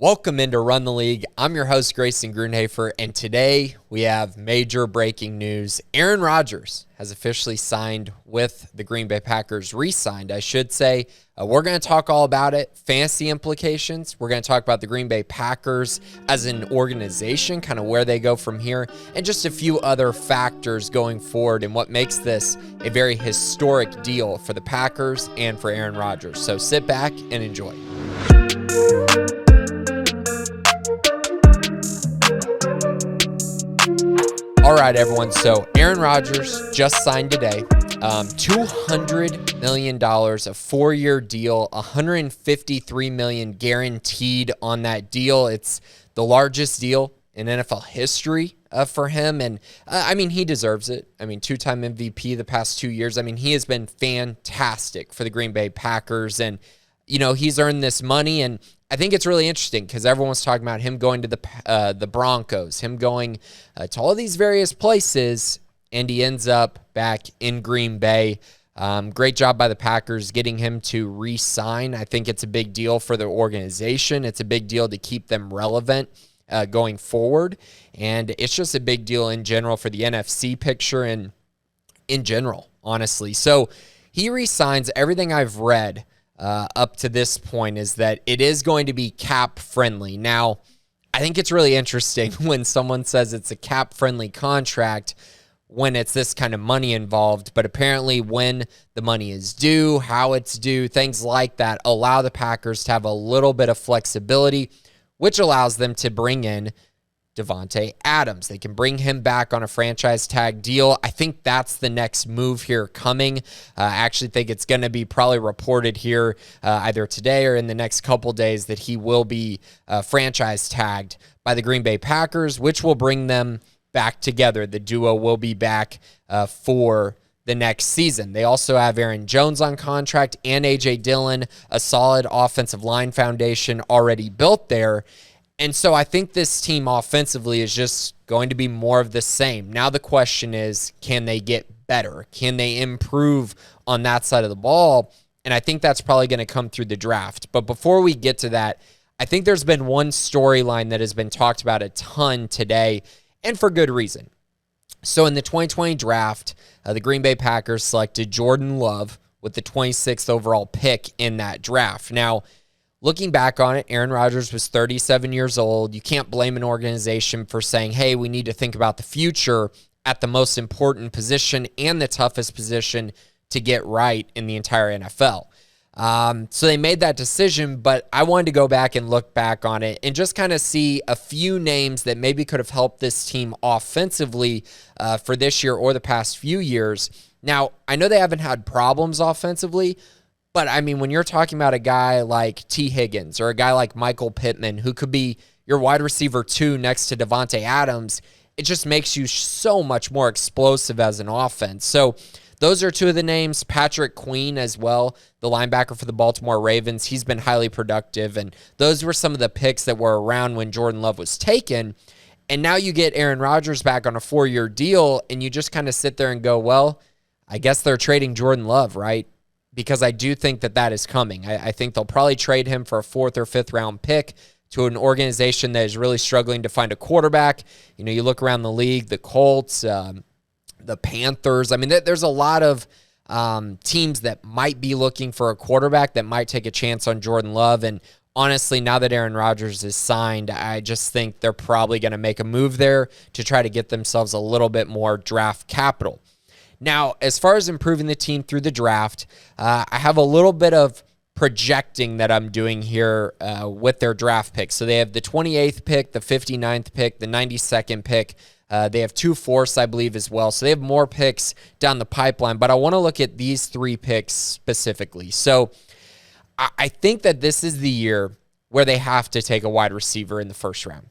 Welcome into Run the League. I'm your host, Grayson Grunhafer, and today we have major breaking news. Aaron Rodgers has officially signed with the Green Bay Packers, re-signed, I should say. We're going to talk all about it, fantasy implications. We're going to talk about the Green Bay Packers as an organization, kind of where they go from here, and just a few other factors going forward and what makes this a very historic deal for the Packers and for Aaron Rodgers. So sit back and enjoy. All right, everyone. So Aaron Rodgers just signed today. $200 million, a 4-year deal, $153 million guaranteed on that deal. It's the largest deal in NFL history for him. And I mean, he deserves it. I mean, 2-time MVP the past 2 years. I mean, he has been fantastic for the Green Bay Packers. And, you know, he's earned this money. And I think it's really interesting because everyone's talking about him going to the Broncos, him going to all of these various places, and he ends up back in Green Bay. Great job by the Packers getting him to re-sign. I think it's a big deal for the organization. It's a big deal to keep them relevant going forward, and it's just a big deal in general for the NFC picture and in general, honestly. So he re-signs. Everything I've read up to this point is that it is going to be cap friendly. Now, I think it's really interesting when someone says it's a cap friendly contract when it's this kind of money involved, but apparently when the money is due, how it's due, things like that allow the Packers to have a little bit of flexibility, which allows them to bring in Davante Adams. They can bring him back on a franchise tag deal. I think that's the next move here coming. I actually think it's going to be probably reported here either today or in the next couple days that he will be franchise tagged by the Green Bay Packers, which will bring them back together. The duo will be back for the next season. They also have Aaron Jones on contract and A.J. Dillon, a solid offensive line foundation already built there. And so I think this team offensively is just going to be more of the same. Now the question is, can they get better? Can they improve on that side of the ball? And I think that's probably going to come through the draft. But before we get to that, I think there's been one storyline that has been talked about a ton today, and for good reason. So in the 2020 draft, the Green Bay Packers selected Jordan Love with the 26th overall pick in that draft. Now, looking back on it, Aaron Rodgers was 37 years old. You can't blame an organization for saying, hey, we need to think about the future at the most important position and the toughest position to get right in the entire NFL. So they made that decision, but I wanted to go back and look back on it and just kind of see a few names that maybe could have helped this team offensively for this year or the past few years. Now, I know they haven't had problems offensively, but, I mean, when you're talking about a guy like T. Higgins or a guy like Michael Pittman, who could be your wide receiver 2 next to Davante Adams, it just makes you so much more explosive as an offense. So those are two of the names. Patrick Queen as well, the linebacker for the Baltimore Ravens. He's been highly productive, and those were some of the picks that were around when Jordan Love was taken. And now you get Aaron Rodgers back on a 4-year deal, and you just kind of sit there and go, well, I guess they're trading Jordan Love, right? Because I do think that is coming. I think they'll probably trade him for a 4th or 5th round pick to an organization that is really struggling to find a quarterback. You know, you look around the league, the Colts, the Panthers. I mean, there's a lot of teams that might be looking for a quarterback that might take a chance on Jordan Love. And honestly, now that Aaron Rodgers is signed, I just think they're probably going to make a move there to try to get themselves a little bit more draft capital. Now, as far as improving the team through the draft, I have a little bit of projecting that I'm doing here with their draft picks. So they have the 28th pick, the 59th pick, the 92nd pick. They have 2 fourths, I believe, as well. So they have more picks down the pipeline. But I want to look at these 3 picks specifically. So I think that this is the year where they have to take a wide receiver in the first round.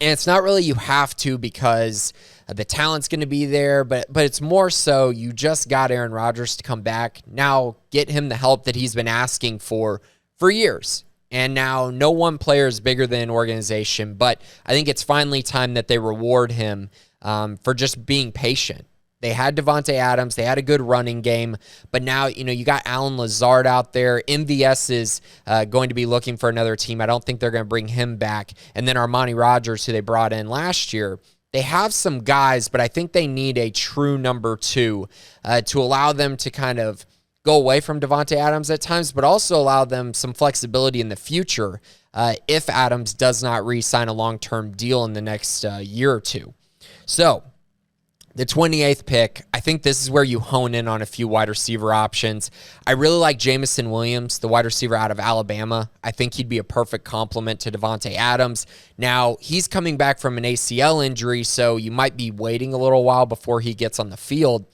And it's not really you have to because the talent's going to be there, but it's more so you just got Aaron Rodgers to come back. Now get him the help that he's been asking for years. And now no one player is bigger than an organization, but I think it's finally time that they reward him for just being patient They had Devontae Adams. They had a good running game. But now, you got Allen Lazard out there. MVS is going to be looking for another team. I don't think they're going to bring him back. And then Armani Rodgers, who they brought in last year. They have some guys, but I think they need a true number two to allow them to kind of go away from Devontae Adams at times, but also allow them some flexibility in the future if Adams does not re-sign a long-term deal in the next year or two. So, the 28th pick, I think this is where you hone in on a few wide receiver options. I really like Jamison Williams, the wide receiver out of Alabama. I think he'd be a perfect complement to Devontae Adams. Now, he's coming back from an ACL injury, so you might be waiting a little while before he gets on the field.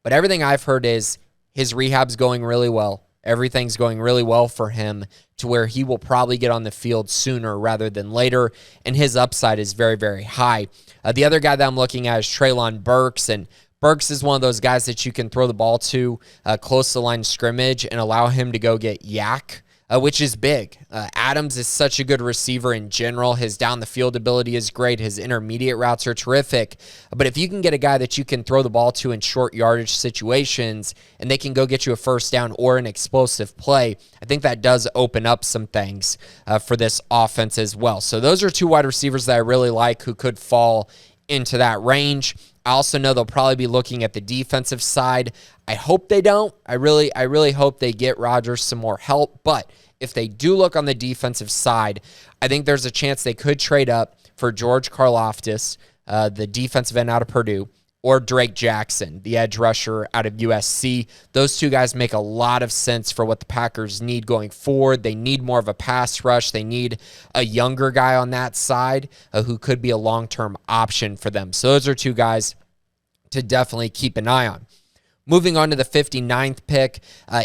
But everything I've heard is his rehab's going really well. Everything's going really well for him to where he will probably get on the field sooner rather than later, and his upside is very, very high. The other guy that I'm looking at is Treylon Burks, and Burks is one of those guys that you can throw the ball to close to the line of scrimmage and allow him to go get yak, which is big. Adams is such a good receiver in general. His down-the-field ability is great. His intermediate routes are terrific. But if you can get a guy that you can throw the ball to in short yardage situations and they can go get you a first down or an explosive play, I think that does open up some things for this offense as well. So those are two wide receivers that I really like who could fall into that range. I also know they'll probably be looking at the defensive side. I hope they don't. I really hope they get Rodgers some more help. But if they do look on the defensive side, I think there's a chance they could trade up for George Karlaftis, the defensive end out of Purdue, or Drake Jackson, the edge rusher out of USC. Those two guys make a lot of sense for what the Packers need going forward. They need more of a pass rush. They need a younger guy on that side who could be a long-term option for them. So those are two guys to definitely keep an eye on. Moving on to the 59th pick,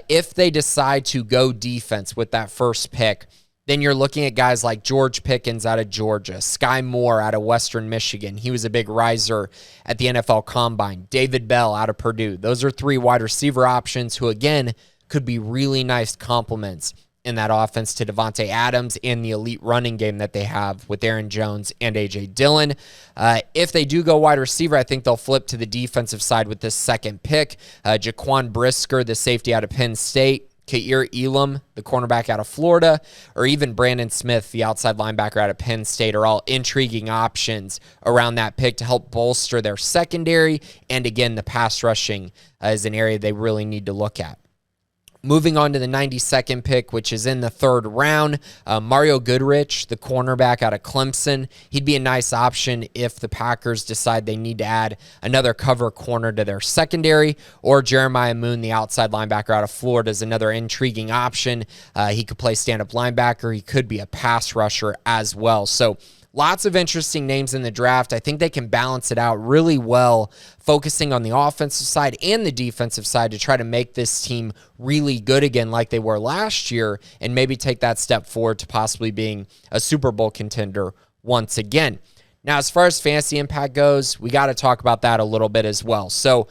if they decide to go defense with that first pick, then you're looking at guys like George Pickens out of Georgia, Sky Moore out of Western Michigan. He was a big riser at the NFL Combine. David Bell out of Purdue. Those are three wide receiver options who, again, could be really nice complements in that offense to Devontae Adams and the elite running game that they have with Aaron Jones and A.J. Dillon. If they do go wide receiver, I think they'll flip to the defensive side with this second pick. Jaquan Brisker, the safety out of Penn State. Ka'ir Elam, the cornerback out of Florida, or even Brandon Smith, the outside linebacker out of Penn State, are all intriguing options around that pick to help bolster their secondary. And again, the pass rushing is an area they really need to look at. Moving on to the 92nd pick, which is in the third round, Mario Goodrich, the cornerback out of Clemson. He'd be a nice option if the Packers decide they need to add another cover corner to their secondary, or Jeremiah Moon, the outside linebacker out of Florida, is another intriguing option. He could play stand-up linebacker. He could be a pass rusher as well. So lots of interesting names in the draft. I think they can balance it out really well, focusing on the offensive side and the defensive side to try to make this team really good again like they were last year and maybe take that step forward to possibly being a Super Bowl contender once again. Now, as far as fantasy impact goes, we got to talk about that a little bit as well. So,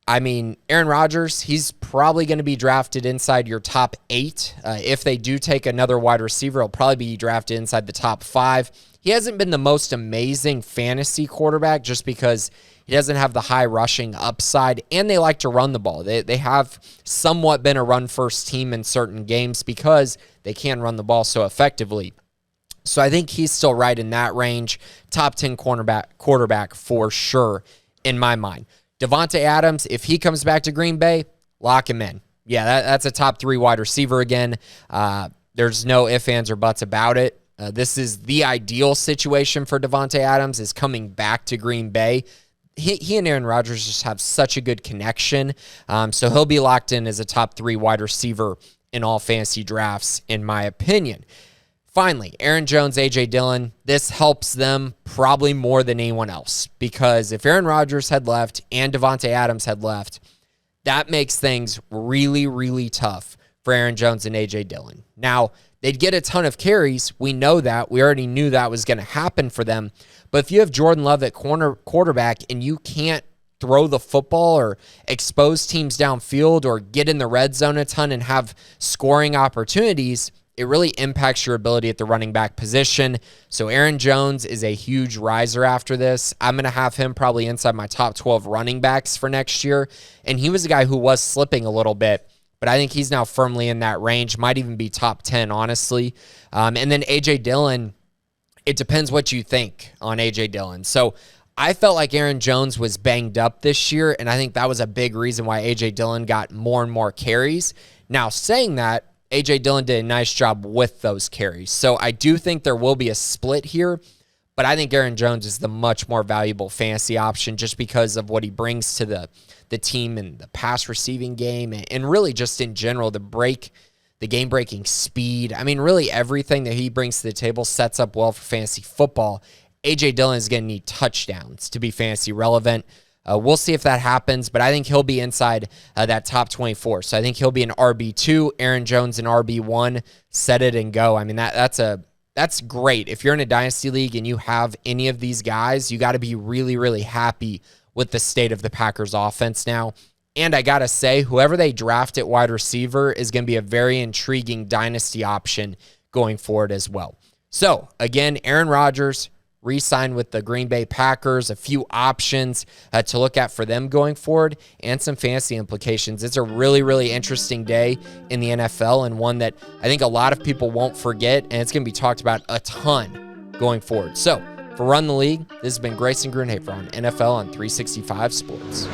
I mean, Aaron Rodgers, he's probably going to be drafted inside your top 8. If they do take another wide receiver, he'll probably be drafted inside the top 5. He hasn't been the most amazing fantasy quarterback just because he doesn't have the high rushing upside, and they like to run the ball. They have somewhat been a run-first team in certain games because they can run the ball so effectively. So I think he's still right in that range. Top 10 quarterback for sure in my mind. Devontae Adams, if he comes back to Green Bay, lock him in. Yeah, that's a top 3 wide receiver again. There's no ifs, ands, or buts about it. This is the ideal situation for Devontae Adams, is coming back to Green Bay. He and Aaron Rodgers just have such a good connection. So he'll be locked in as a top 3 wide receiver in all fantasy drafts, in my opinion. Finally, Aaron Jones, A.J. Dillon, this helps them probably more than anyone else, because if Aaron Rodgers had left and Devontae Adams had left, that makes things really, really tough for Aaron Jones and A.J. Dillon. Now, they'd get a ton of carries. We know that. We already knew that was going to happen for them. But if you have Jordan Love at quarterback and you can't throw the football or expose teams downfield or get in the red zone a ton and have scoring opportunities, it really impacts your ability at the running back position. So Aaron Jones is a huge riser after this. I'm going to have him probably inside my top 12 running backs for next year. And he was a guy who was slipping a little bit, but I think he's now firmly in that range, might even be top 10, honestly. And then A.J. Dillon, it depends what you think on A.J. Dillon. So I felt like Aaron Jones was banged up this year, and I think that was a big reason why A.J. Dillon got more and more carries. Now, saying that, A.J. Dillon did a nice job with those carries. So I do think there will be a split here, but I think Aaron Jones is the much more valuable fantasy option just because of what he brings to the team and the pass receiving game and really just in general, the game-breaking speed. I mean, really everything that he brings to the table sets up well for fantasy football. A.J. Dillon is going to need touchdowns to be fantasy relevant. We'll see if that happens, but I think he'll be inside that top 24. So I think he'll be an RB2, Aaron Jones an RB1, set it and go. I mean, that's great. If you're in a dynasty league and you have any of these guys, you got to be really, really happy with the state of the Packers offense now. And I got to say, whoever they draft at wide receiver is going to be a very intriguing dynasty option going forward as well. So again, Aaron Rodgers re-signed with the Green Bay Packers, a few options to look at for them going forward, and some fantasy implications. It's a really, really interesting day in the NFL and one that I think a lot of people won't forget, and it's going to be talked about a ton going forward. So for Run the League, this has been Grayson Grunhafer on NFL on 365 Sports.